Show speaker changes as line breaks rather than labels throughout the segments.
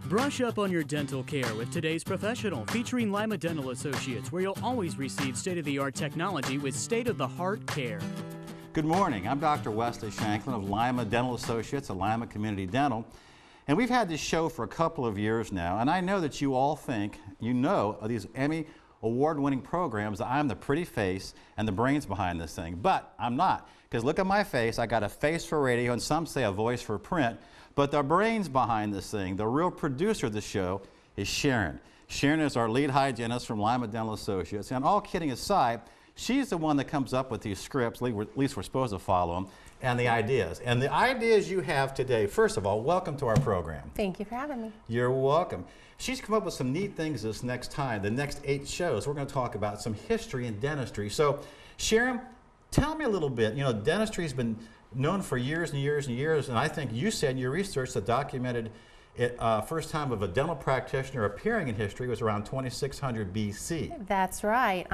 Brush up on your dental care with today's professional, featuring Lima Dental Associates, where you'll always receive state-of-the-art technology with state-of-the-heart care.
Good morning. I'm Dr. Wesley Shankland of Lima Dental Associates at Lima Community Dental. And we've had this show for a couple of years now, and I know that you all think, you know, of these Emmy award-winning programs, that I'm the pretty face and the brains behind this thing. But I'm not, because look at my face. I got a face for radio, and some say a voice for print. But the brains behind this thing, the real producer of the show, is Sharon. Sharon is our lead hygienist from Lima Dental Associates. And all kidding aside, she's the one that comes up with these scripts, at least we're supposed to follow them, and the ideas. And the ideas you have today, first of all, welcome to our program.
Thank you for having me.
You're welcome. She's come up with some neat things this next time, the next 8 shows. We're going to talk about some history in dentistry. So, Sharon, tell me a little bit. You know, dentistry has been known for years and years and years, and I think you said in your research that documented it, first time of a dental practitioner appearing in history was around 2600 BC.
That's right.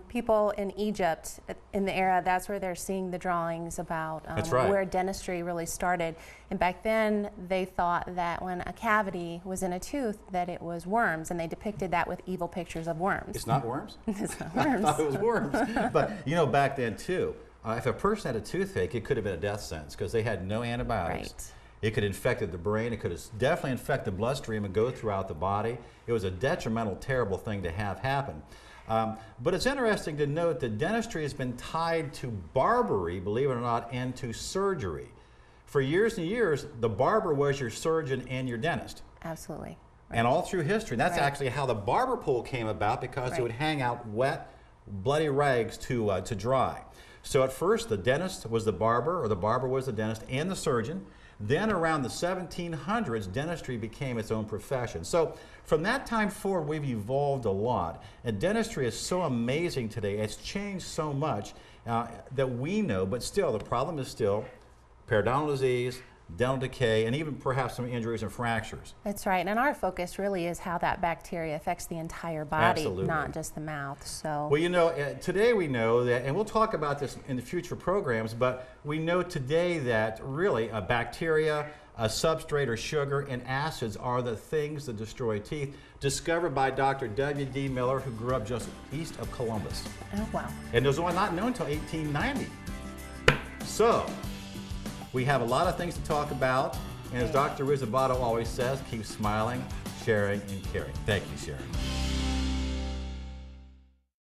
People in Egypt in the era, that's where they're seeing the drawings about where dentistry really started. And back then they thought that when a cavity was in a tooth that it was worms, and they depicted that with evil pictures of worms.
It's not worms?
It's not worms.
I thought it was worms. But you know, back then too, if a person had a toothache, it could have been a death sentence because they had no antibiotics.
Right.
It could infect the brain. It could definitely infect the bloodstream and go throughout the body. It was a detrimental, terrible thing to have happen. But it's interesting to note that dentistry has been tied to barbery, believe it or not, and to surgery. For years and years, the barber was your surgeon and your dentist.
Absolutely.
Right. And all through history. That's actually how the barber pole came about, because it would hang out wet, bloody rags to dry. So at first, the dentist was the barber, or the barber was the dentist, and the surgeon. Then around the 1700s, dentistry became its own profession. So from that time forward, we've evolved a lot. And dentistry is so amazing today. It's changed so much that we know, but still, the problem is still periodontal disease, dental decay, and even perhaps some injuries and fractures.
That's right, and our focus really is how that bacteria affects the entire body,
Absolutely.
Not just the mouth. So,
well, you know, today we know that, and we'll talk about this in the future programs, but we know today that really a bacteria, a substrate or sugar, and acids are the things that destroy teeth, discovered by Dr. W.D. Miller, who grew up just east of Columbus.
oh wow.
And those were not known until 1890. So, we have a lot of things to talk about, and as Dr. Rizabato always says, keep smiling, sharing, and caring. Thank you, Sharon.